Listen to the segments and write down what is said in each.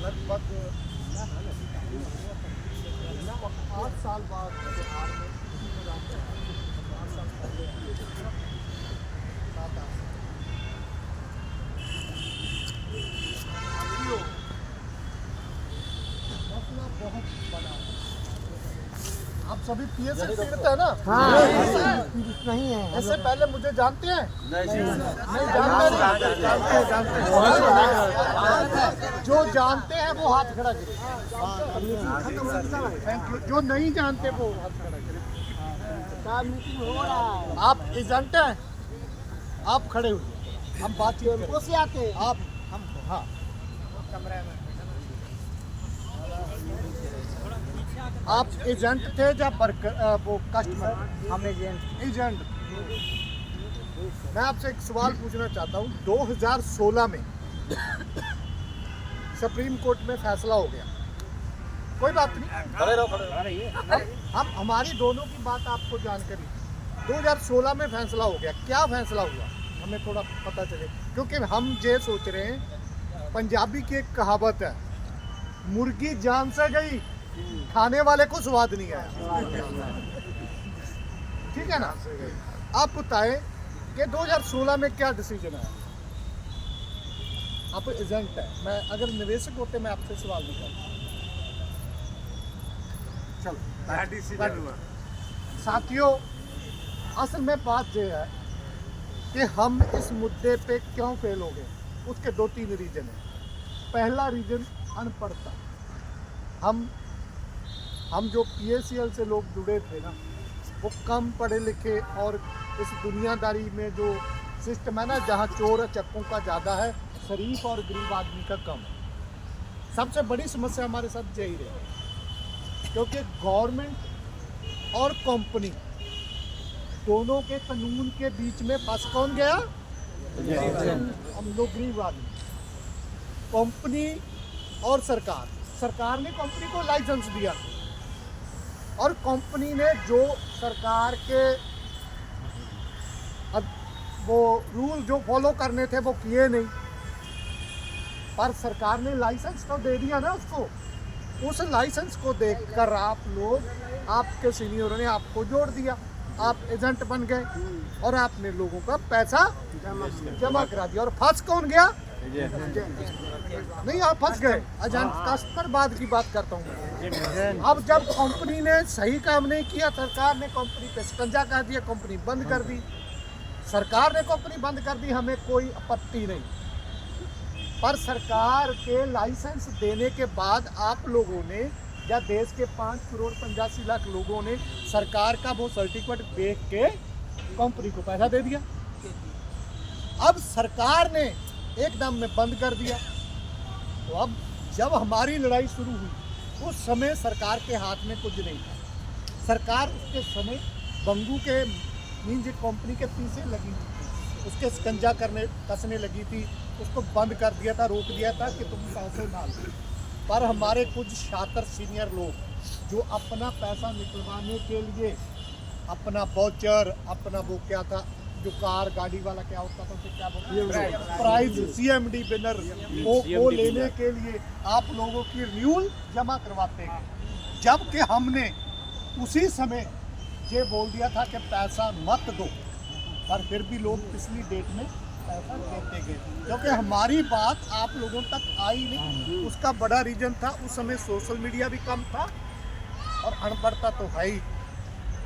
लगभग 8 साल बाद बिहार में मसला बहुत बड़ा है। आप सभी पीएस से पीड़ित है ना? हाँ, नहीं है। इससे पहले मुझे जानते हैं? नहीं जानते। जो जानते हैं वो हाथ खड़ा करें। Thank you. जो नहीं जानते वो हाथ खड़ा करें। मीटिंग हो रहा है। आप एजेंट हैं, आप खड़े हुए, हम बातचीत करें। से आते आप हमको हाँ आप एजेंट थे या वो कस्टमर? हम एजेंट। मैं आपसे एक सवाल पूछना चाहता हूँ। 2016 में सुप्रीम कोर्ट में फैसला हो गया, कोई बात नहीं, हम हमारी दोनों की बात आपको जानकारी। 2016 में फैसला हो गया, क्या फैसला हुआ हमें थोड़ा पता चले, क्योंकि हम ये सोच रहे हैं, पंजाबी की एक कहावत है, मुर्गी जान से गई, खाने वाले को स्वाद नहीं आया। ठीक है ना? आप बताएं कि 2016 में क्या डिसीजन आया? आप एजेंट है, मैं अगर निवेशक होते मैं आपसे सवाल नहीं करता। चलो साथियों, असल में बात यह है कि हम इस मुद्दे पे क्यों फेल हो गए, उसके 2-3 रीजन हैं। पहला रीजन अनपढ़ता। हम जो PACL से लोग जुड़े थे ना, वो कम पढ़े लिखे, और इस दुनियादारी में जो सिस्टम है ना, जहाँ चोर चक्कों का ज़्यादा है, शरीफ और गरीब आदमी का कम है। सबसे बड़ी समस्या हमारे साथ यही रही, क्योंकि गवर्नमेंट और कंपनी दोनों के कानून के बीच में फंस कौन गया? हम लोग गरीब आदमी। कंपनी और सरकार ने कंपनी को लाइसेंस दिया, और कंपनी ने जो सरकार के वो रूल जो फॉलो करने थे वो किए नहीं, पर सरकार ने लाइसेंस तो दे दिया ना उसको। उस लाइसेंस को देखकर आप लोग, आपके सीनियरों ने आपको जोड़ दिया, आप एजेंट बन गए, और आपने लोगों का पैसा जमा करा दिया। और फंस कौन गया? नहीं, आप फंस गए। एजेंट कस्टमर बाद की बात करता हूँ। अब जब कंपनी ने सही काम नहीं किया, सरकार ने कंपनी पे शिकंजा कर दिया, कंपनी बंद कर दी। सरकार ने कंपनी बंद कर दी, हमें कोई आपत्ति नहीं, पर सरकार के लाइसेंस देने के बाद आप लोगों ने, या देश के 5,85,00,000 लोगों ने सरकार का वो सर्टिफिकेट देख के कंपनी को पैसा दे दिया। अब सरकार ने एकदम में बंद कर दिया। तो अब जब हमारी लड़ाई शुरू हुई, उस समय सरकार के हाथ में कुछ नहीं था। सरकार उसके समय बंगू के मीन्स कंपनी के पीछे लगी हुई थी, उसके शिकंजा कसने लगी थी, उसको बंद कर दिया था, रोक दिया था कि तुम पैसे ना लो। पर हमारे कुछ शातिर सीनियर लोग जो अपना पैसा निकलवाने के लिए अपना वाउचर, अपना वो क्या था जो कार गाड़ी वाला क्या होता था, तो क्या प्राइज CMD विनर, वो लेने के लिए आप लोगों की रिन्यूअल जमा करवाते हैं। जबकि हमने उसी समय ये बोल दिया था कि पैसा मत दो, पर फिर भी लोग पिछली डेट में पैसा देते गए, क्योंकि हमारी बात आप लोगों तक आई नहीं। उसका बड़ा रीजन था, उस समय सोशल मीडिया भी कम था, और अनपढ़ता तो है ही।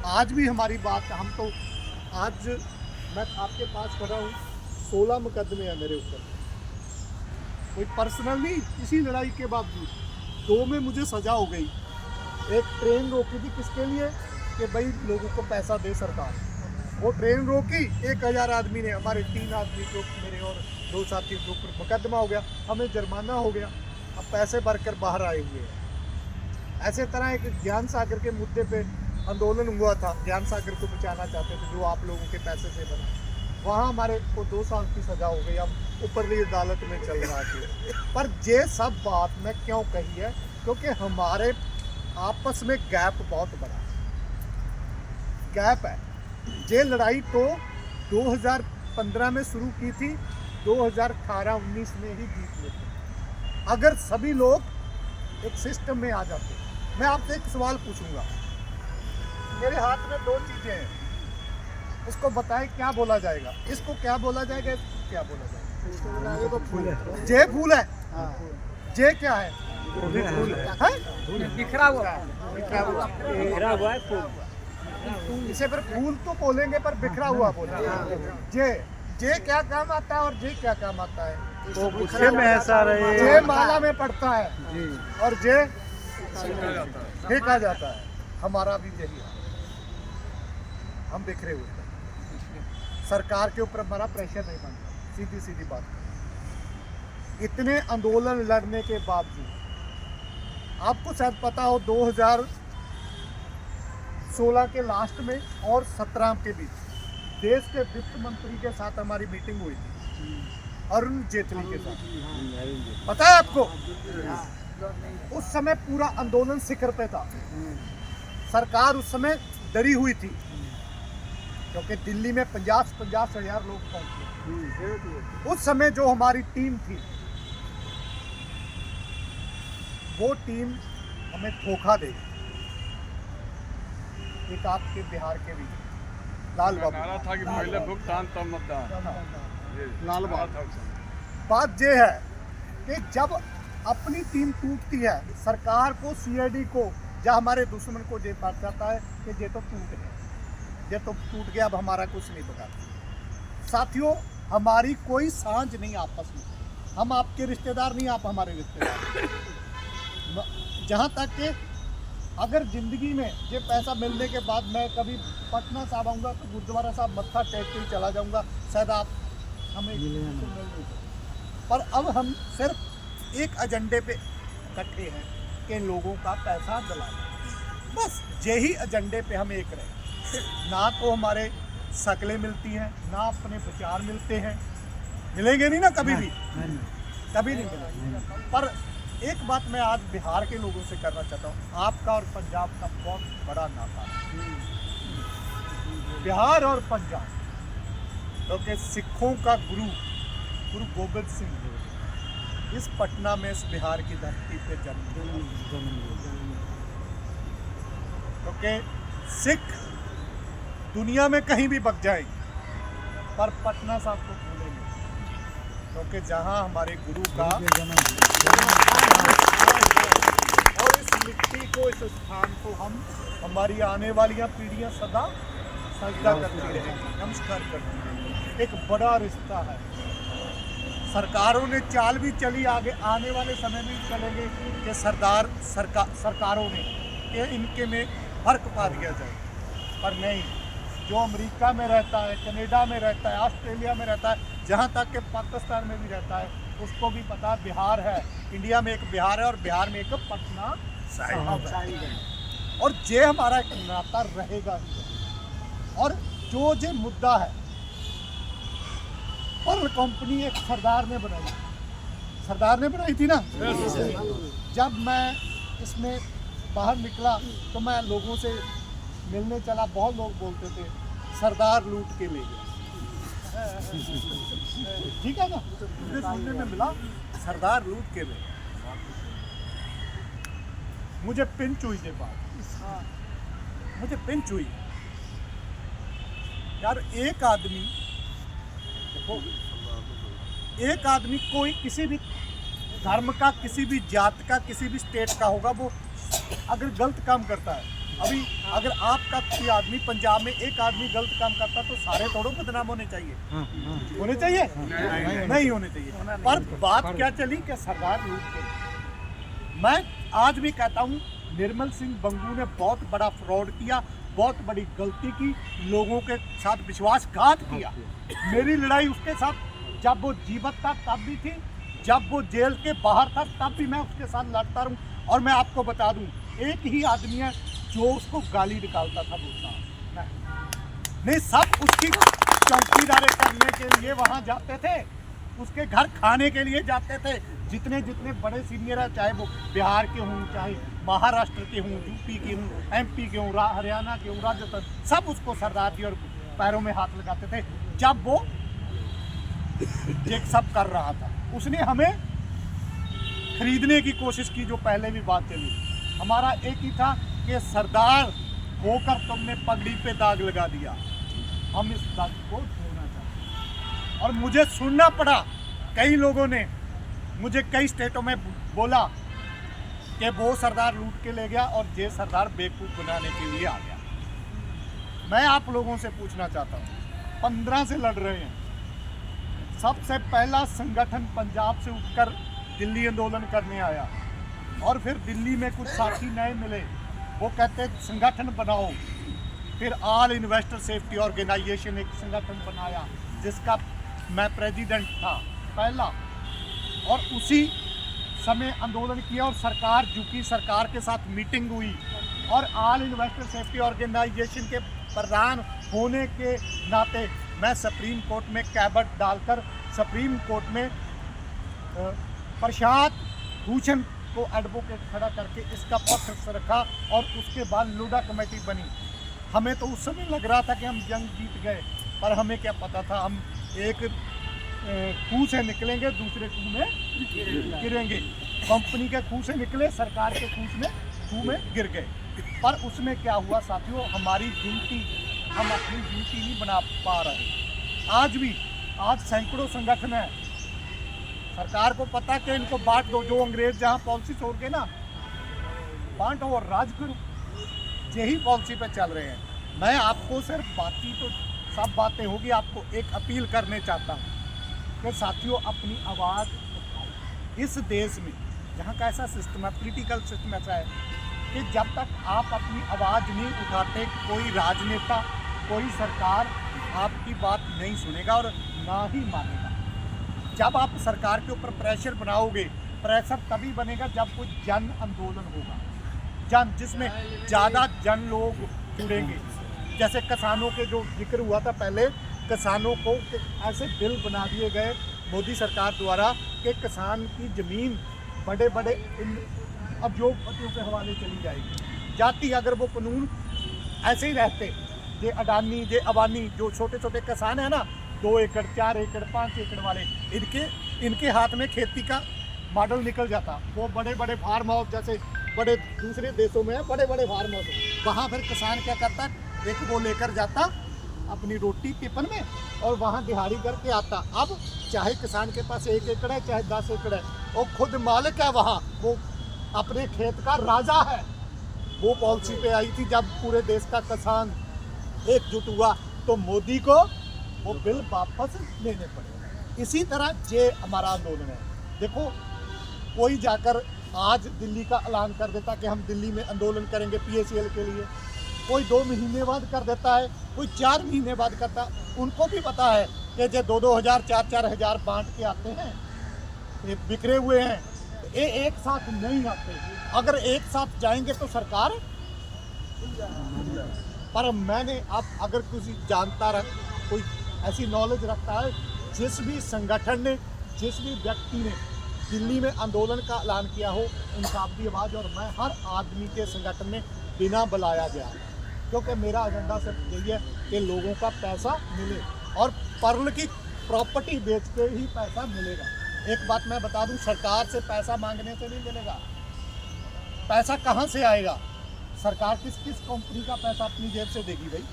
आज भी हमारी बात, हम तो आज मैं आपके पास खड़ा हूँ, 16 मुकदमे हैं मेरे ऊपर, कोई पर्सनल नहीं, इसी लड़ाई के बावजूद 2 में मुझे सजा हो गई। एक ट्रेन रोकी थी, किसके लिए? कि भाई लोगों को पैसा दे सरकार। वो ट्रेन रोकी, 1000 आदमी ने, हमारे 3 आदमी को, मेरे और 2 साथियों के ऊपर मुकदमा हो गया, हमें जुर्माना हो गया, अब पैसे भरकर बाहर आए हुए हैं। ऐसे तरह एक ज्ञान सागर के मुद्दे पे आंदोलन हुआ था, ज्ञान सागर को बचाना चाहते थे, जो आप लोगों के पैसे से बना, वहाँ हमारे को 2 साल की सज़ा हो गई, अब ऊपरली अदालत में चल रहा है। पर ये सब बात मैं क्यों कही है, क्योंकि हमारे आपस में गैप बहुत बड़ा है, गैप है। ये लड़ाई तो 2000 2015 में शुरू की थी, 2018-19 में ही जीत लेते अगर सभी लोग एक सिस्टम में आ जाते। मैं आपसे एक सवाल पूछूंगा, मेरे हाथ में 2 चीजें हैं, इसको बताएं क्या बोला जाएगा, इसको क्या बोला जाएगा, इसको क्या बोला जाएगा? ये तो फूल है। जे फूल है, हाँ। जे क्या है? बिखरा हुआ है फूल। इसे फिर फूल तो बोलेंगे पर बिखरा हुआ बोलेंगे। जे क्या काम आता है और जे क्या काम आता है? तो गुस्से में है सर ये। जे माला में पड़ता है और जे फेंका जाता है। हमारा भी यही है, हम बिखरे हुए हैं। सरकार के ऊपर हमारा प्रेशर नहीं बनता, सीधी सीधी बात। इतने आंदोलन लड़ने के बावजूद, आपको शायद पता हो 2016 के लास्ट में और 17 के बीच देश के वित्त मंत्री के साथ हमारी मीटिंग हुई थी, अरुण जेटली के साथ। पता है आपको? उस समय पूरा आंदोलन शिखर पे था। सरकार उस समय डरी हुई थी क्योंकि दिल्ली में 50 हजार लोग पहुंचे। उस समय जो हमारी टीम थी, वो टीम हमें धोखा देगी। एक आपके बिहार के भी लाल बाबू था कि पहले भुगतान तब मतदान। लाल बाबू, बात यह है कि जब अपनी टीम टूटती है, सरकार को, सीआईडी को या हमारे दुश्मन को ये बात जाता है कि ये तो टूट गया, ये तो टूट गया, अब हमारा कुछ नहीं बचा। साथियों, हमारी कोई सांझ नहीं आपस में, हम आपके रिश्तेदार नहीं, आप हमारे रिश्तेदार। जहाँ तक कि अगर ज़िंदगी में ये पैसा मिलने के बाद मैं कभी पटना साहब आऊँगा तो गुरुद्वारा साहब मत्था टेक के चला जाऊँगा, शायद आप हमें मिल। पर अब हम सिर्फ एक एजेंडे पे इकट्ठे हैं कि लोगों का पैसा दिलाना, बस यही एजेंडे पे हम एक रहे। ना तो हमारे शक्लें मिलती हैं, ना अपने विचार मिलते हैं, मिलेंगे नहीं ना कभी भी, कभी नहीं मिलेंगे। पर एक बात मैं आज बिहार के लोगों से करना चाहता हूँ, आपका और पंजाब का बहुत बड़ा नाता है। बिहार और पंजाब, क्योंकि सिखों का गुरु गोबिंद सिंह इस पटना में, इस बिहार की धरती पे जन्म लिया। क्योंकि सिख दुनिया में कहीं भी बच जाएंगे पर पटना साहब को भूलेंगे, क्योंकि जहाँ हमारे गुरु का और इस मिट्टी को, इस स्थान को हम, हमारी आने वाली पीढ़ियां सदा सजदा करती रहेंगी, नमस्कार करती रहेंगी। एक बड़ा रिश्ता है। सरकारों ने चाल भी चली, आगे आने वाले समय में चलेंगे कि सरकारों ने कि इनके में फर्क पा दिया जाए, पर नहीं। जो अमेरिका में रहता है, कनाडा में रहता है, ऑस्ट्रेलिया में रहता है, जहाँ तक कि पाकिस्तान में भी रहता है, उसको भी पता बिहार है, इंडिया में एक बिहार है और बिहार में एक पटना साहिब है। और ये हमारा एक नाता रहेगा ही। और जो ये मुद्दा है, पर्ल कंपनी एक सरदार ने बनाई थी ना। जब मैं इसमें बाहर निकला तो मैं लोगों से मिलने चला, बहुत लोग बोलते थे सरदार लूट के ले गया। ठीक है ना, मुझे सुनने में मिला सरदार लूट के ले गया। मुझे पिंच हुई ये बात, मुझे पिंच हुई यार। एक आदमी, देखो, एक आदमी कोई किसी भी धर्म का, किसी भी जात का, किसी भी स्टेट का होगा, वो अगर गलत काम करता है, अभी अगर आपका कोई आदमी पंजाब में एक आदमी गलत काम करता तो सारे थोड़ो बदनाम होने चाहिए, होने चाहिए? नहीं होने चाहिए। पर बात क्या चली कि सरदार लूट के। मैं आज भी कहता हूँ, निर्मल सिंह बंगू ने बहुत बड़ा फ्रॉड किया, बहुत बड़ी गलती की, लोगों के साथ विश्वासघात किया। मेरी लड़ाई उसके साथ जब वो जीवित था तब भी थी, जब वो जेल के बाहर था तब भी मैं उसके साथ लड़ता रहूं। और मैं आपको बता दूं, एक ही आदमी है जो उसको गाली निकालता था, बोलता नहीं, सब उसकी चौकीदारी करने के लिए वहां जाते थे, उसके घर खाने के लिए जाते थे। जितने जितने बड़े सीनियर है, चाहे वो बिहार के हों, चाहे महाराष्ट्र के हों, यूपी के हों, एमपी के हों, हरियाणा के हों, राजस्थान, सब उसको सरदार जी और पैरों में हाथ लगाते थे। जब वो ये सब कर रहा था। उसने हमें खरीदने की कोशिश की, जो पहले भी बात चली। हमारा एक ही था कि सरदार होकर तुमने पगड़ी पे दाग लगा दिया, हम इस दाग को धोना चाहते हैं। और मुझे सुनना पड़ा, कई लोगों ने मुझे कई स्टेटों में बोला कि वो सरदार लूट के ले गया और ये सरदार बेवकूफ़ बनाने के लिए आ गया। मैं आप लोगों से पूछना चाहता हूँ, 15 से लड़ रहे हैं। सबसे पहला संगठन पंजाब से उठकर दिल्ली आंदोलन करने आया, और फिर दिल्ली में कुछ साथी नए मिले, वो कहते संगठन बनाओ। फिर ऑल इन्वेस्टर सेफ्टी ऑर्गेनाइजेशन एक संगठन बनाया, जिसका मैं प्रेसिडेंट था पहला, और उसी समय आंदोलन किया और सरकार झुकी, सरकार के साथ मीटिंग हुई, और ऑल इन्वेस्टर सेफ्टी ऑर्गेनाइजेशन के प्रधान होने के नाते मैं सुप्रीम कोर्ट में कैबट डालकर सुप्रीम कोर्ट में प्रशांत भूषण को एडवोकेट खड़ा करके इसका पक्ष रखा, और उसके बाद लोढ़ा कमेटी बनी। हमें तो उस समय लग रहा था कि हम जंग जीत गए, पर हमें क्या पता था हम एक खूह से निकलेंगे, दूसरे खूह में गिरेंगे। कंपनी के खूह से निकले, सरकार के खूह में गिर गए। पर उसमें क्या हुआ साथियों, हमारी गिनती, हम अपनी गिनती नहीं बना पा रहे। आज सैकड़ों संगठन है। सरकार को पता कि इनको बांट दो, जो अंग्रेज जहाँ पॉलिसी छोड़ के ना बांटो और राज करो, यही पॉलिसी पे चल रहे हैं। मैं आपको सिर्फ बाकी तो सब बातें होगी, आपको एक अपील करने चाहता हूँ कि साथियों अपनी आवाज़ उठाओ। इस देश में जहाँ का ऐसा सिस्टम है, पॉलिटिकल सिस्टम ऐसा है कि जब तक आप अपनी आवाज़ नहीं उठाते, कोई राजनेता, कोई सरकार आपकी बात नहीं सुनेगा और ना ही मानेगा। जब आप सरकार के ऊपर प्रेशर बनाओगे, प्रेशर तभी बनेगा जब कोई जन आंदोलन होगा, जिसमें ज़्यादा जन लोग जुड़ेंगे। जैसे किसानों के जो जिक्र हुआ था पहले, किसानों को ऐसे बिल बना दिए गए मोदी सरकार द्वारा कि किसान की ज़मीन बड़े बड़े उद्योगपतियों के हवाले चली जाएगी। जाती अगर वो कानून ऐसे ही रहते, ये अडानी, ये अबानी, जो छोटे छोटे किसान हैं ना, 2 एकड़ 4 एकड़ 5 एकड़ वाले, इनके हाथ में खेती का मॉडल निकल जाता। वो बड़े बड़े फार्म हाउस, जैसे बड़े दूसरे देशों में है बड़े बड़े फार्म हाउस, वहाँ फिर किसान क्या करता, एक वो लेकर जाता अपनी रोटी टिफिन में और वहाँ दिहाड़ी करके आता। अब चाहे किसान के पास 1 एकड़ है, चाहे 10 एकड़ है, वो खुद मालिक है, वहाँ वो अपने खेत का राजा है। वो पॉलिसी पे आई थी जब पूरे देश का किसान एकजुट हुआ, तो मोदी को वो बिल वापस लेने पड़े। इसी तरह ये हमारा आंदोलन है। देखो, कोई जाकर आज दिल्ली का ऐलान कर देता कि हम दिल्ली में आंदोलन करेंगे PACL के लिए, कोई 2 महीने बाद कर देता है, कोई 4 महीने बाद करता। उनको भी पता है कि जो 2-2 हज़ार 4-4 हज़ार बांट के आते हैं, ये बिखरे हुए हैं, ये एक साथ नहीं आते। अगर एक साथ जाएंगे तो सरकार, पर मैंने अब अगर किसी जानता रह, कोई ऐसी नॉलेज रखता है, जिस भी संगठन ने, जिस भी व्यक्ति ने दिल्ली में आंदोलन का ऐलान किया हो, उनका अपनी आवाज़, और मैं हर आदमी के संगठन में बिना बुलाया गया, क्योंकि मेरा एजेंडा सिर्फ यही है कि लोगों का पैसा मिले, और पर्ल की प्रॉपर्टी बेच के ही पैसा मिलेगा। एक बात मैं बता दूं, सरकार से पैसा मांगने से नहीं मिलेगा। पैसा कहाँ से आएगा? सरकार किस किस कंपनी का पैसा अपनी जेब से देगी भाई?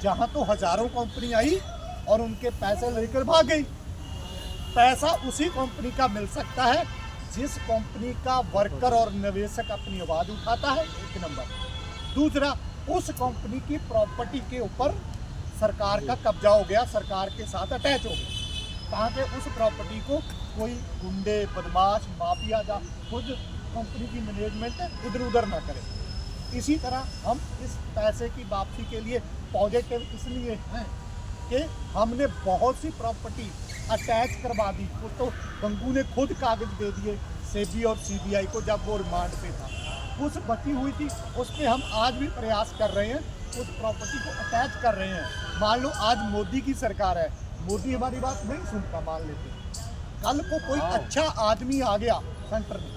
जहाँ तो हजारों कंपनी आई और उनके पैसे लेकर भाग गई। पैसा उसी कंपनी का मिल सकता है जिस कंपनी का वर्कर और निवेशक अपनी आवाज़ उठाता है, 1 नंबर। दूसरा, उस कंपनी की प्रॉपर्टी के ऊपर सरकार का कब्जा हो गया, सरकार के साथ अटैच हो गया, ताकि उस प्रॉपर्टी को कोई गुंडे, बदमाश, माफिया या खुद कंपनी की मैनेजमेंट इधर उधर ना करे। इसी तरह हम इस पैसे की वापसी के लिए पॉजिटिव इसलिए हैं कि हमने बहुत सी प्रॉपर्टी अटैच करवा दी। तो गंगू ने खुद कागज दे दिए सेबी और CBI को जब वो रिमांड पे था। उस बची हुई थी, उस पर हम आज भी प्रयास कर रहे हैं, उस प्रॉपर्टी को अटैच कर रहे हैं। मान लो आज मोदी की सरकार है, मोदी हमारी बात नहीं सुनता, मान लेते, कल को कोई अच्छा आदमी आ गया सेंटर में,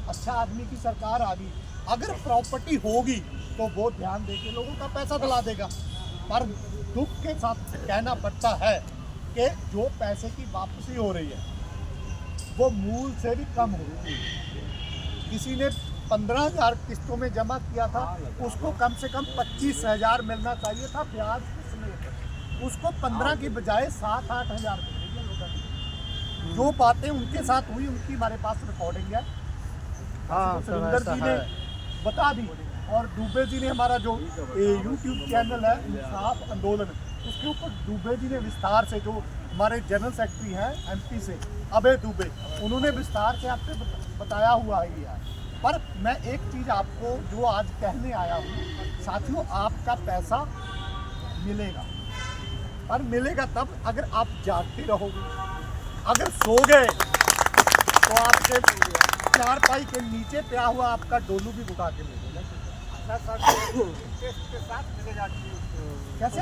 अच्छा आदमी की सरकार आ गई, अगर प्रॉपर्टी होगी तो वो ध्यान देके लोगों का पैसा दिला देगा। पर दुख के साथ कहना पड़ता है कि जो पैसे की वापसी हो रही है वो मूल से भी कम हो रही है। किसी ने 15,000 किस्तों में जमा किया था, उसको कम से कम 25,000 मिलना चाहिए था ब्याज समेत, उसको 15 की बजाय 7-8 हज़ार मिल रही है लोगों की। जो बातें उनके साथ हुई उनकी हमारे पास रिकॉर्डिंग है। हाँ, सुरेंद्र जी ने बता दी, और दुबे जी ने हमारा जो यूट्यूब चैनल है इंसाफ आंदोलन, उसके ऊपर दुबे जी ने विस्तार से, जो हमारे जनरल सेक्रेटरी हैं एमपी से अभय दुबे, उन्होंने विस्तार से आपसे बताया हुआ ही है। पर मैं एक चीज़ आपको जो आज कहने आया हूँ साथियों, आपका पैसा मिलेगा, पर मिलेगा तब अगर आप जागते रहोगे। अगर सो गए तो आपके चारपाई के नीचे पिया हुआ आपका डोलू भी उठा के ले कैसे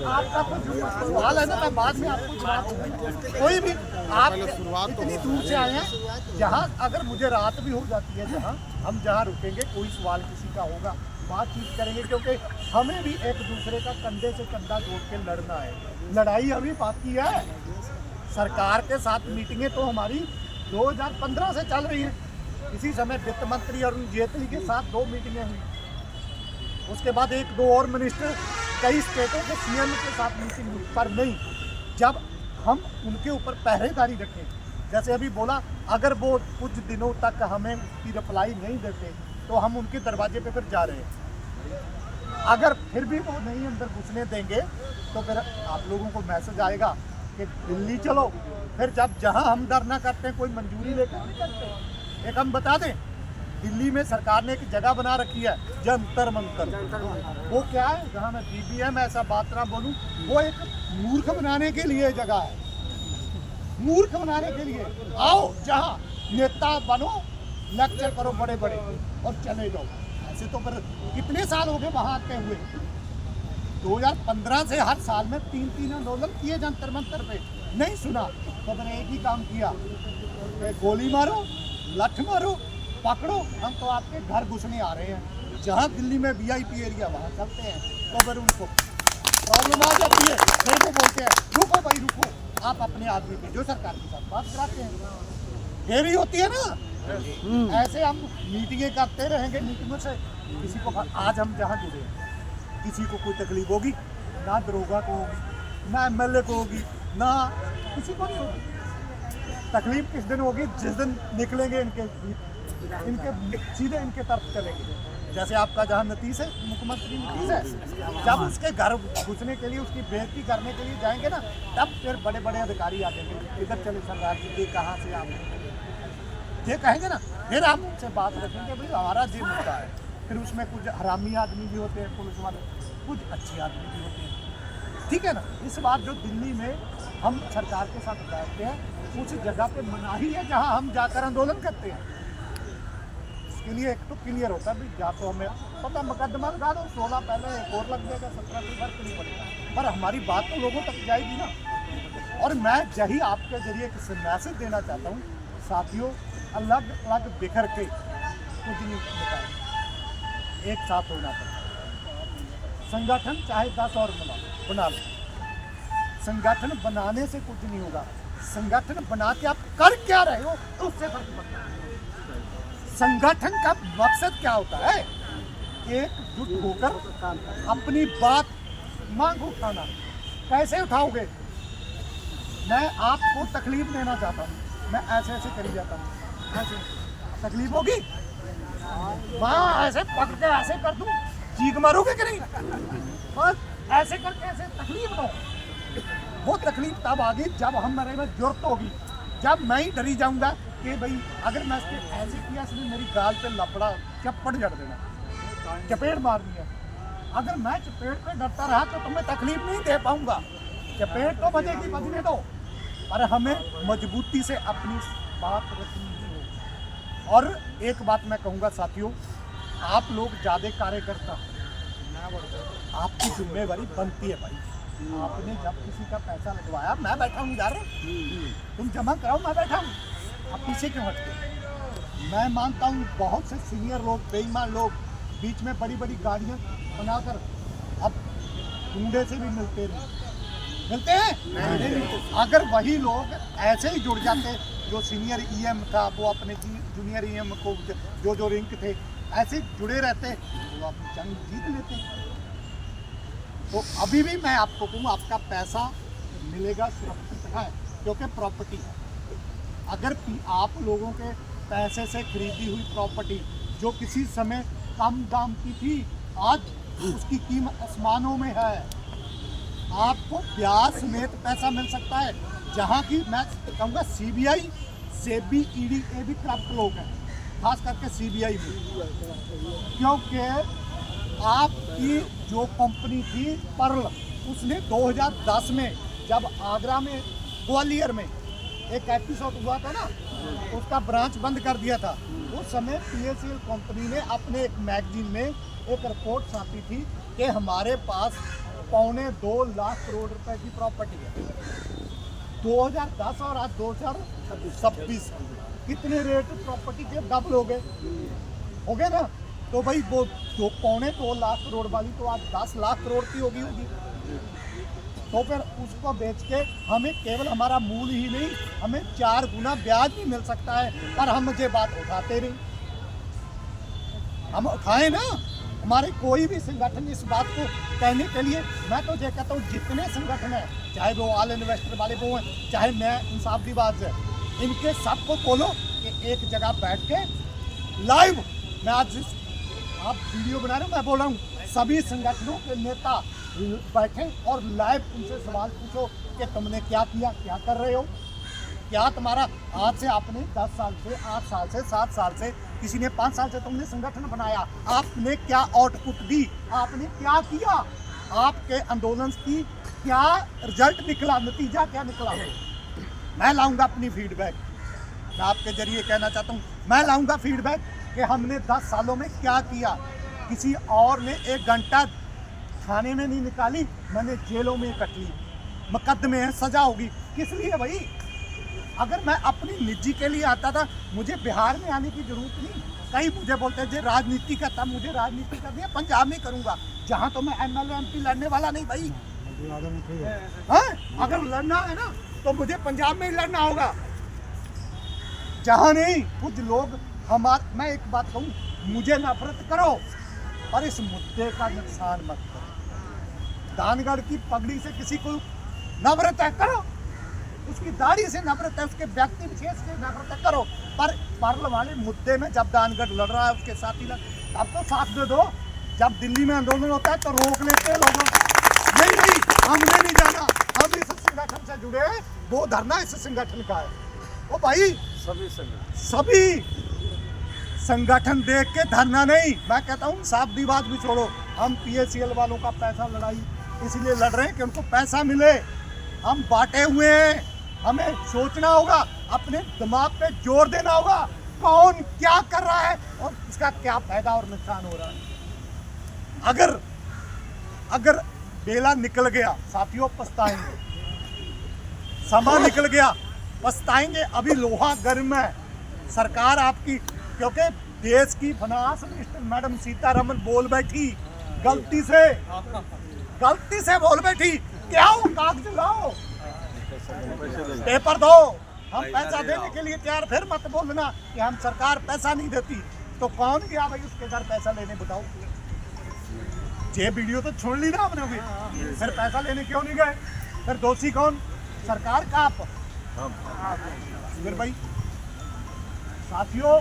आपका कुछ सवाल है ना, मैं बाद में आपको जवाब दूंगा। कोई भी आप इतनी दूर से आए हैं, जहाँ अगर मुझे रात भी हो जाती है, जहाँ रुकेंगे, कोई सवाल किसी का होगा, बातचीत करेंगे, क्योंकि हमें भी एक दूसरे का कंधे से कंधा जोड़ के लड़ना है। लड़ाई अभी बाकी है। सरकार के साथ मीटिंगें तो हमारी 2015 से चल रही हैं। इसी समय वित्त मंत्री अरुण जेटली के साथ 2 मीटिंगें हुई, उसके बाद 1-2 और मिनिस्टर, कई स्टेटों के सीएम के साथ मीटिंग हुई। पर नहीं, जब हम उनके ऊपर पहरेदारी रखें, जैसे अभी बोला, अगर वो कुछ दिनों तक हमें उसकी रिप्लाई नहीं देते तो हम उनके दरवाजे पे फिर जा रहे हैं। अगर फिर भी वो नहीं अंदर घुसने देंगे तो फिर आप लोगों को मैसेज आएगा कि दिल्ली चलो। फिर जब जहां हम धरना करते हैं कोई मंजूरी लेकर नहीं करते। एक हम बता दें, दिल्ली में सरकार ने एक जगह बना रखी है जंतर मंतर। वो क्या है, जहाँ मैं बीबीएम ऐसा बात ना बोलूँ, वो एक मूर्ख बनाने के लिए जगह है, मूर्ख बनाने के लिए। आओ जहाँ नेता बनो, लेक्चर करो बड़े बड़े और चले जाओ। ऐसे तो फिर कितने साल हो गए वहाँ आते हुए। 2015 से हर साल में 3-3 आंदोलन किए जंतर मंतर पे, नहीं सुना तो मैंने एक ही काम किया, गोली मारो, लठ मारो, पकड़ो, हम तो आपके घर घुसने आ रहे हैं। जहाँ दिल्ली में वीआईपी एरिया वहाँ चलते हैं, तो फिर उनको प्रॉब्लम आ जाती है। फिर वो बोलते हैं रुको भाई रुको, आप अपने आदमी पे जो सरकार के साथ बात कराते हैं। ये भी होती है ना, ऐसे हम मीटिंगें करते रहेंगे, मीटिंगों से किसी को, आज हम जहाँ जुड़े हैं, किसी को कोई तकलीफ होगी, ना दरोगा को होगी, ना एमएलए को होगी, ना किसी को नहीं होगी। तकलीफ किस दिन होगी, जिस दिन निकलेंगे इनके सीधे इनके तरफ चलेंगे। जैसे आपका जहाँ नीतीश है, मुख्यमंत्री नीतीश है, जब उसके घर घुसने के लिए, उसकी बेइज्जती करने के लिए जाएंगे ना, तब फिर बड़े बड़े अधिकारी आ जाएंगे, इधर चले सरदार जी, ये कहाँ से आप ये कहेंगे ना, फिर हम उनसे बात रखेंगे, भाई हमारा जी मुद्दा है। फिर उसमें कुछ हरामी आदमी भी होते हैं, पुलिस वाले, कुछ अच्छे आदमी भी होते हैं, ठीक है ना। इस बार जो दिल्ली में हम सरकार के साथ बैठते हैं, उस जगह पे मनाही है जहाँ हम जाकर आंदोलन करते हैं। इसके लिए एक तो क्लियर होता है, भाई या तो हमें पता मुकदमा लगा दो, 16 पहले एक और लग जाएगा, 17 कोई फर्क नहीं पड़ेगा, पर हमारी बात तो लोगों तक जाएगी ना। और मैं यही आपके जरिए एक मैसेज देना चाहता हूँ साथियों, अलग अलग बिखर के कुछ नहीं होता, एक साथ होना पड़ता। संगठन चाहे 10 और बना लो, संगठन बनाने से कुछ नहीं होगा। संगठन बना के आप कर क्या रहे हो उससे फर्क पड़ता है। संगठन का मकसद क्या होता है, एकजुट होकर अपनी बात मांग उठाना। कैसे उठाओगे, मैं आपको तकलीफ देना चाहता हूँ, मैं ऐसे ऐसे करी जाता हूँ, ऐसे तकलीफ होगी, वहाँ ऐसे पकड़ के ऐसे कर दूँ, चीख मारोगे कि नहीं, बस ऐसे करके ऐसे तकलीफ दो। वो तकलीफ तब आगी जब हम मेरे में जरूरत होगी, जब मैं ही डरी जाऊंगा कि भाई अगर मैं इसके ऐसे किया, इसने मेरी गाल पे लपड़ा चप्पड़ जड़ देना, चपेट मारनी है। अगर मैं चपेट पे डरता रहा तो तुम्हें तकलीफ नहीं दे पाऊंगा। चपेट तो बजेगी, बजने दो, पर हमें मजबूती से अपनी बात रखनी है। और एक बात मैं कहूँगा साथियों, आप लोग ज़्यादा कार्यकर्ता, आपकी जिम्मेवारी बनती है भाई। आपने जब किसी का पैसा लगवाया, मैं बैठा हूँ यार, तुम जमा कराओ, मैं बैठा हूँ, आप पीछे क्यों हटते। मैं मानता हूँ बहुत से सीनियर लोग, बेईमान लोग बीच में बड़ी बड़ी गाड़ियाँ बनाकर अब ढूंढे से भी मिलते नहीं, मिलते हैं नहीं मिलते। अगर वही लोग ऐसे ही जुड़ जाते, जो सीनियर ईएम था वो अपने जूनियर ईएम को जो रिंक थे ऐसे जुड़े रहते, वो अपनी जंग जीत लेते। तो अभी भी मैं आपको कहूँ, आपका पैसा मिलेगा सुरक्षित है, क्योंकि प्रॉपर्टी है। अगर आप लोगों के पैसे से खरीदी हुई प्रॉपर्टी जो किसी समय कम दाम की थी, आज उसकी कीमत आसमानों में है। आपको ब्याज समेत पैसा मिल सकता है, जहाँ की मैं कहूँगा सीबीआई, सेबी, ईडी ये भी करप्ट लोग हैं, खास करके सीबीआई में। क्योंकि आपकी जो कंपनी थी पर्ल, उसने 2010 में जब आगरा में ग्वालियर में एक एपिसोड हुआ था ना, उसका ब्रांच बंद कर दिया था। उस समय पीएसएल कंपनी ने अपने एक मैगजीन में एक रिपोर्ट छापी थी कि हमारे पास 2.25 लाख करोड़ रुपए की प्रॉपर्टी है। 2010 और आज 2026 कितने रेट प्रॉपर्टी के डबल हो गए ना। तो भाई वो जो 2.25 लाख करोड़ वाली तो आज 10 लाख करोड़ की होगी। तो फिर उसको बेच के हमें केवल हमारा मूल ही नहीं, हमें 4 गुना ब्याज भी मिल सकता है, पर हम मुझे बात उठाते नहीं। हम उठाएं ना, हमारे कोई भी संगठन इस बात को कहने के लिए, मैं तो ये कहता हूँ जितने संगठन हैं, चाहे वो ऑल इन्वेस्टर वाले वो हैं, चाहे मैं इंसाफ की बात है, इनके सबको बोलो कि एक जगह बैठ के लाइव, मैं आज आप वीडियो बना रहे हो, मैं बोल रहा हूँ सभी संगठनों के नेता बैठें और लाइव उनसे सवाल पूछो कि तुमने क्या किया, क्या कर रहे हो, क्या तुम्हारा आज से आपने 10 साल से, 8 साल से, 7 साल से, किसी ने 5 साल से तुमने संगठन बनाया, आपने क्या आउटपुट दी, आपने क्या किया, आपके आंदोलन की क्या रिजल्ट निकला, नतीजा क्या निकला। मैं लाऊंगा अपनी फीडबैक, मैं आपके जरिए कहना चाहता हूँ, मैं लाऊंगा फीडबैक कि हमने 10 सालों में क्या किया। किसी और ने 1 घंटा थाने में नहीं निकाली, मैंने जेलों में कट ली, मुकदमे हैं, सजा होगी। किस लिए भाई? अगर मैं अपनी निजी के लिए आता था, मुझे बिहार में आने की जरूरत नहीं। कई मुझे बोलते थे राजनीति का था, मुझे राजनीति करनी है पंजाब में करूंगा, जहां तो मैं एमएलए एमपी लड़ने वाला नहीं भाई। हाँ, अगर लड़ना है ना तो मुझे पंजाब में ही लड़ना होगा, जहां नहीं। कुछ लोग मैं एक बात कहूँ, मुझे नफरत करो पर इस मुद्दे का नुकसान मत करो। दानगढ़ की पगड़ी से किसी को नफरत है करो, उसकी दाढ़ी से नफरत है, उसके व्यक्ति विशेष से नफरत है करो, पर पर्ल वाले मुद्दे में जब दानगढ़ लड़ रहा है उसके साथी तब तो साथ दे दो। जब दिल्ली में आंदोलन होता है तो रोक लेते हैं लोगों को, नहीं हमने नहीं जाना, हम इस संगठन से जुड़े हैं, वो धरना इस संगठन का है। ओ भाई सभी संगठन देख के धरना नहीं, मैं कहता हूँ साफ दी बात भी छोड़ो। हम पीएसएल वालों का पैसा लड़ाई इसलिए लड़ रहे हैं कि उनको पैसा मिले, हम बांटे हुए हैं, हमें सोचना होगा, अपने दिमाग पे जोर देना होगा, कौन क्या कर रहा है और इसका क्या फायदा और नुकसान हो रहा है। अगर बेला निकल गया साथियों, पछताएंगे, समा निकल गया पछताएंगे। अभी लोहा गर्म है, सरकार आपकी, क्योंकि देश की फाइनेंस मिनिस्टर मैडम सीतारमन बोल बैठी, गलती से बोल बैठी, क्या हो कागज लाओ, पेपर दो, हम पैसा देने के लिए तैयार। फिर मत बोलना कि हम सरकार पैसा नहीं देती। तो कौन गया भाई उसके घर पैसा लेने, बताओ। ये वीडियो तो छोड़ ली ना हमने, फिर पैसा लेने क्यों नहीं गए? फिर दोषी कौन? सरकार का आप? फिर भाई साथियों,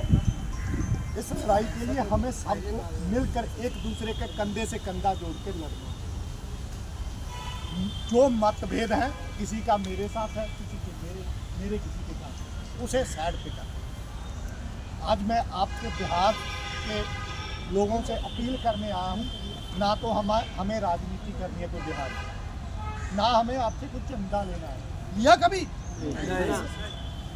इस लड़ाई के लिए हमें सबको मिलकर एक दूसरे के कंधे से कंधा जोड़ के लड़ना। जो मतभेद है, किसी का मेरे साथ है, किसी के मेरे किसी के साथ, उसे साइड पे कर। आज मैं आपके बिहार के लोगों से अपील करने आया हूँ, ना तो हमें राजनीति करनी है कोई बिहार में, ना हमें आपसे कुछ चंदा लेना है, लिया कभी?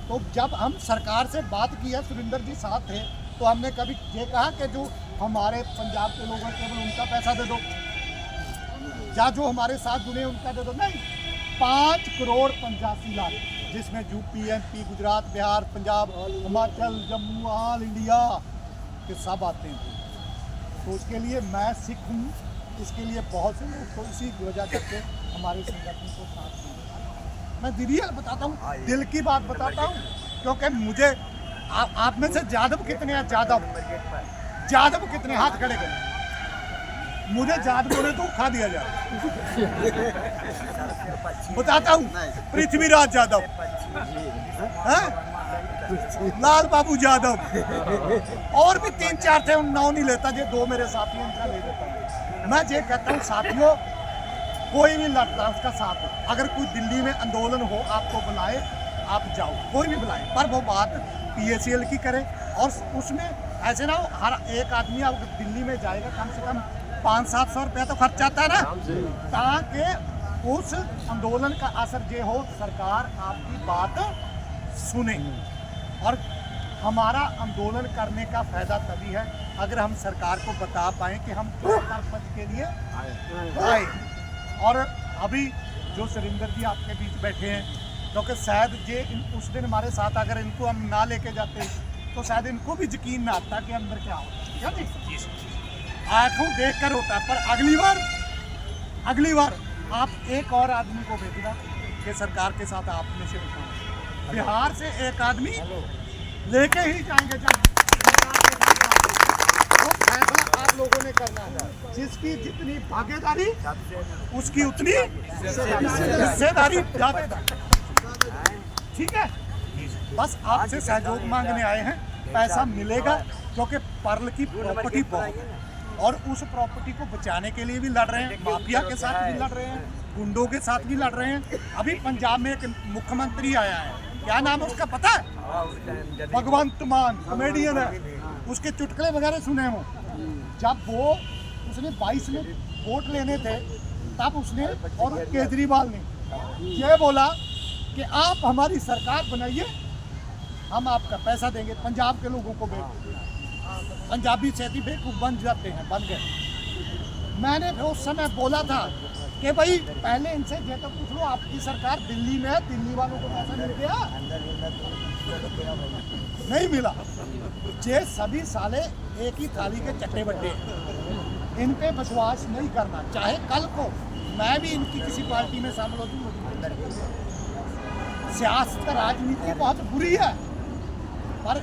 तो जब हम सरकार से बात की है, सुरेंद्र जी साथ थे, तो हमने कभी ये कहा कि जो हमारे पंजाब के लोग हैं केवल उनका पैसा दे दो, या जो हमारे साथ जुड़े उनका दे दो, नहीं। 5 करोड़ 85 लाख, जिसमें UP, MP, Gujarat, Bihar, Punjab, Himachal, Jammu, all India के सब आते हैं। तो उसके लिए मैं सिख हूँ, इसके लिए बहुत से लोग तो इसी की वजह करके हमारे संगठन को साथ दिया। मैं रियल बताता हूँ, दिल की बात बताता हूँ, क्योंकि मुझे आप में से जादव कितने हैं? जादव कितने? हाथ खड़े करें। मुझे जादवों ने तो उठा दिया जाए। बताता हूँ, पृथ्वीराज यादव, लाल बाबू यादव, और भी 3-4 थे, उन नाम नहीं लेता, जो 2 मेरे साथी उनका ले लेता हूँ। मैं ये कहता हूँ साथियों, कोई भी लड़ता उसका साथ हो। अगर कोई दिल्ली में आंदोलन हो, आपको बुलाए, आप जाओ, कोई भी बुलाए, पर वो बात PACL की करे। और उसमें ऐसे ना हो हर एक आदमी अगर दिल्ली में जाएगा, कम से कम 500-700 रुपया तो खर्च आता है ना, ताकि उस आंदोलन का असर ये हो, सरकार आपकी बात सुने। और हमारा आंदोलन करने का फायदा तभी है अगर हम सरकार को बता पाएँ कि हम किस पद के लिए आए। और अभी जो सुरेंद्र जी आपके बीच बैठे हैं, क्योंकि शायद ये उस दिन हमारे साथ अगर इनको हम ना लेके जाते तो शायद इनको भी यकीन ना आता कि अंदर क्या होता है। आंखों देख कर होता है, पर अगली बार आप एक और आदमी को भेजना कि सरकार के साथ आप में से बताएं। बिहार से एक आदमी लेके ही जाएंगे। जब वो फैसला आप लोगों ने करना है, जिसकी जितनी भागीदारी उसकी उतनी हिस्सेदारी ज्यादा। ठीक है, बस आपसे सहयोग मांगने आए हैं। पैसा मिलेगा, क्योंकि पर्ल की प्रॉपर्टी बहुत है, और उस प्रॉपर्टी को बचाने के लिए भी लड़ रहे हैं, माफिया के साथ भी लड़ रहे हैं, गुंडों के साथ भी लड़ रहे हैं। अभी पंजाब में एक मुख्यमंत्री आया है, क्या नाम है उसका पता है? भगवंत मान, कॉमेडियन है, उसके चुटकुले वगैरह सुने हो। जब उसने 22 में वोट लेने थे, तब उसने और केजरीवाल ने ये बोला कि आप हमारी सरकार बनाइए, हम आपका पैसा देंगे। पंजाब के लोगों को पंजाबी सेठी बेवकूफ बन जाते हैं, बन गए। मैंने उस समय बोला था कि भाई पहले इनसे ये तो पूछ लो, आपकी सरकार दिल्ली में है, दिल्ली वालों को पैसा मिल गया? नहीं मिला। ये सभी साले एक ही थाली के चट्टे बट्टे, इन पे विश्वास नहीं करना। चाहे कल को मैं भी इनकी किसी पार्टी में शामिल हो दूँ, सियासत राजनीति बहुत बुरी है, पर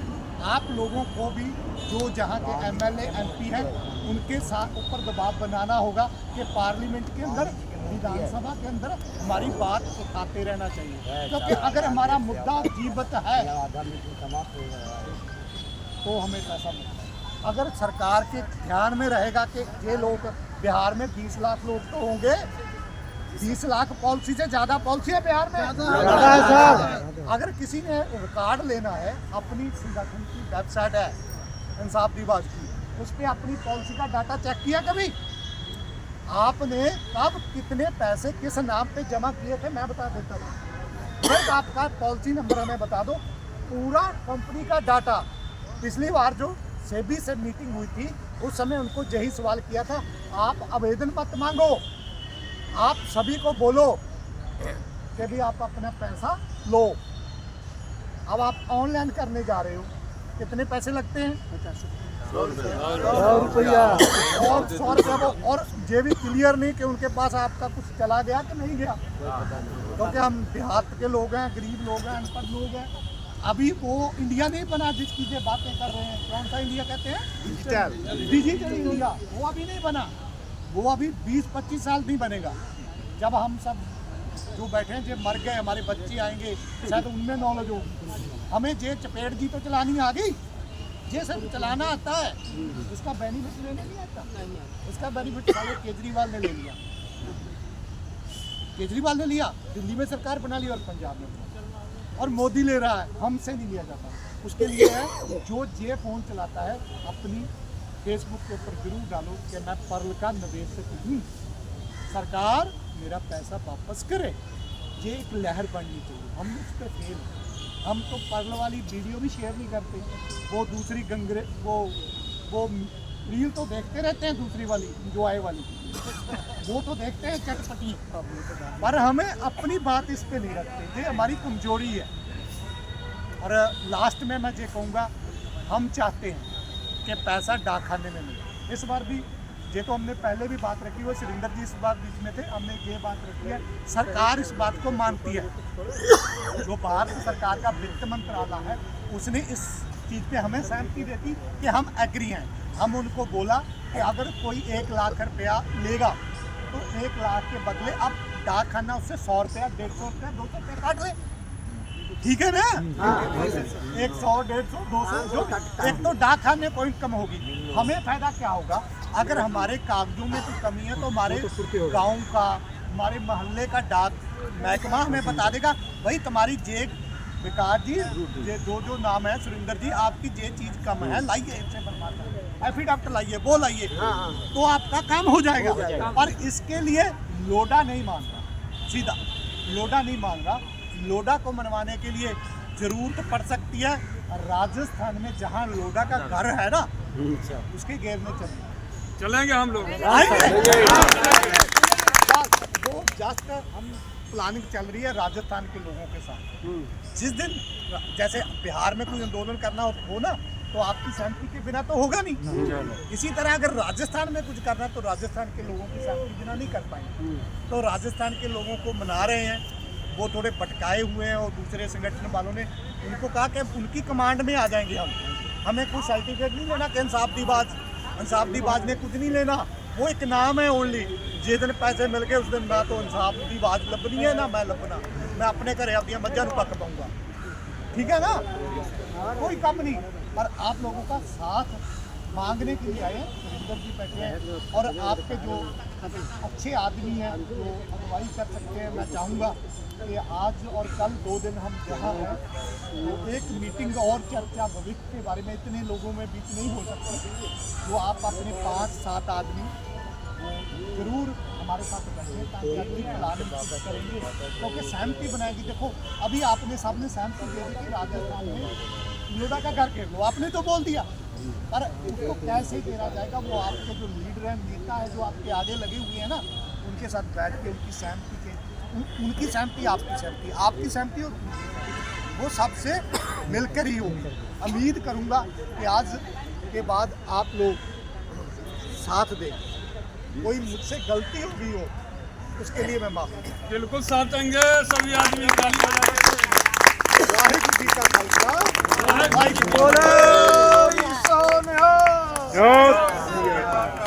आप लोगों को भी जो जहाँ के MLA MP हैं उनके साथ ऊपर दबाव बनाना होगा कि पार्लियामेंट के अंदर, विधानसभा के अंदर हमारी बात उठाते रहना चाहिए। क्योंकि अगर हमारा मुद्दा जीवत है तो हमें पैसा मिलता है। अगर सरकार के ध्यान में रहेगा कि ये लोग बिहार में 20 लाख लोग तो होंगे, 20 लाख पॉलिसी से ज़्यादा पॉलिसी है बिहार में। अगर किसी ने रिकॉर्ड लेना है, अपनी संगठन की वेबसाइट है इंसाफ दिवस की, उस पर अपनी पॉलिसी का डाटा चेक किया कभी? आपने कब कितने पैसे किस नाम पे जमा किए थे, मैं बता देता हूँ। बस आपका पॉलिसी नंबर हमें बता दो, पूरा कंपनी का डाटा। पिछली बार जो सेबी से मीटिंग हुई थी, उस समय उनको यही सवाल किया था, आप आवेदन मत मांगो, आप सभी को बोलो कि भी आप अपना पैसा लो। अब आप ऑनलाइन करने जा रहे हो, कितने पैसे लगते हैं? 100 रुपया। और 100 रुपया, और ये भी क्लियर नहीं कि उनके पास आपका कुछ चला गया कि नहीं गया, क्योंकि हम देहात के लोग हैं, गरीब लोग हैं, अनपढ़ लोग हैं। अभी वो इंडिया नहीं बना जिसकी ये बातें कर रहे हैं। कौन सा इंडिया कहते हैं? Digital India. वो अभी नहीं बना, वो अभी 20-25 साल नहीं बनेगा। जब हम सब जो बैठे हैं, जब मर गए, हमारे बच्चे आएंगे, शायद उनमें नॉलेज होगी। हमें ये चपेट जी तो चलानी आ गई, ये सब चलाना आता है, इसका बेनिफिट लेने नहीं आता। इसका बेनिफिट साले केजरीवाल ने ले लिया, केजरीवाल ने लिया, दिल्ली में सरकार बना ली, और पंजाब में, और मोदी ले रहा है, हमसे नहीं लिया जाता। उसके लिए है जो ये फ़ोन चलाता है, अपनी फेसबुक के ऊपर जरूर डालो कि मैं पर्ल का निवेशक हूँ, सरकार मेरा पैसा वापस करे। ये एक लहर बननी चाहिए। हम उस पर फेल हैं। हम तो पर्ल वाली वीडियो भी शेयर नहीं करते, वो दूसरी गंगरे वो रील तो देखते रहते हैं, दूसरी वाली इंजॉय वाली वो तो देखते हैं चटपटी, पर हमें अपनी बात इस पे नहीं रखते। ये हमारी कमजोरी है। और लास्ट में मैं ये कहूँगा, हम चाहते हैं कि पैसा डाकखाने में मिले। इस बार भी ये तो हमने पहले भी बात रखी, वो सुरेंद्र जी इस बात बीच में थे, हमने ये बात रखी है, सरकार इस बात को मानती है, जो भारत सरकार का वित्त मंत्रालय है उसने इस चीज़ पे हमें सहमति देती कि हम एग्री हैं। हम उनको बोला कि अगर कोई 1 लाख रुपया लेगा तो 1 लाख के बदले अब डाक खाना उससे 100 रुपया, 150 रुपया, 200 रुपया काट ले, ठीक है ना? 100, 150, 200 जो एक तो डाक खाने पॉइंट कम होगी, हमें फायदा क्या होगा? अगर हमारे कागजों में कोई कमी है तो हमारे गांव का, हमारे मोहल्ले का डाक महकमा हमें बता देगा, भाई तुम्हारी जे विकास जी, ये जो नाम है सुरेंद्र जी, आपकी ये चीज़ कम है, लाइए इनसे बनवाकर एफिडेविट लाइए, वो लाइए, तो आपका काम हो जाएगा। पर इसके लिए लोडा नहीं मान रहा, सीधा लोडा नहीं मान रहा। लोडा को मनवाने के लिए जरूरत पड़ सकती है राजस्थान में, जहाँ लोडा का घर है ना, उसके घेर में चलेंगे हम लोग। वो जस्ट हम प्लानिंग चल रही है राजस्थान के लोगों के साथ। जिस दिन जैसे बिहार में कोई आंदोलन करना हो ना, तो आपकी सहमति के बिना तो होगा नहीं। इसी तरह अगर राजस्थान में कुछ करना तो राजस्थान के लोगों की सहमति बिना नहीं कर पाएंगे। तो राजस्थान के लोगों को मना रहे हैं, वो थोड़े भटकाए हुए हैं, और दूसरे संगठन वालों ने उनको कहा कि उनकी कमांड में आ जाएंगे हम, हमें कोई सर्टिफिकेट नहीं लेना कि इंसाफ दी बाज ने कुछ नहीं लेना, वो एक नाम है ओनली। जिस दिन पैसे मिल गए उस दिन ना तो इंसाफ दी बाज लभनी है ना मैं लभना, मैं अपने घर अपनी मज्जा पक पाऊंगा, ठीक है ना? कोई कम नहीं, पर आप लोगों का साथ मांगने के लिए आए हैं। सुरेंद्र जी बैठे हैं और आपके जो अच्छे आदमी हैं जो अगुवाई कर सकते हैं, मैं चाहूँगा कि आज और कल 2 दिन हम जहाँ हैं तो एक मीटिंग और चर्चा भविष्य के बारे में, इतने लोगों में बीच नहीं हो सकती, वो आप अपने 5-7 आदमी जरूर हमारे साथ बैठे ताकि अगली प्लानिंग करेंगे, क्योंकि सहमति बनाएगी। देखो अभी आपने सामने सहमति दे दी कि राजस्थान में लोडा का घर घेर लो, आपने तो बोल दिया, पर उसको कैसे घेरा जाएगा वो आपके जो लीडर हैं, नेता है जो आपके आगे लगे हुए हैं ना, उनके साथ बैठ के उनकी सहमति आपकी सहमति वो सबसे मिलकर ही होगी। उम्मीद करूंगा कि आज के बाद आप लोग साथ दें, कोई मुझसे गलती हो गई हो उसके लिए मैं माफी, बिल्कुल साथ देंगे सभी आदमी। वाहिगुरू जी का खालसा, बोलो वाहिगुरू जी की फतेह।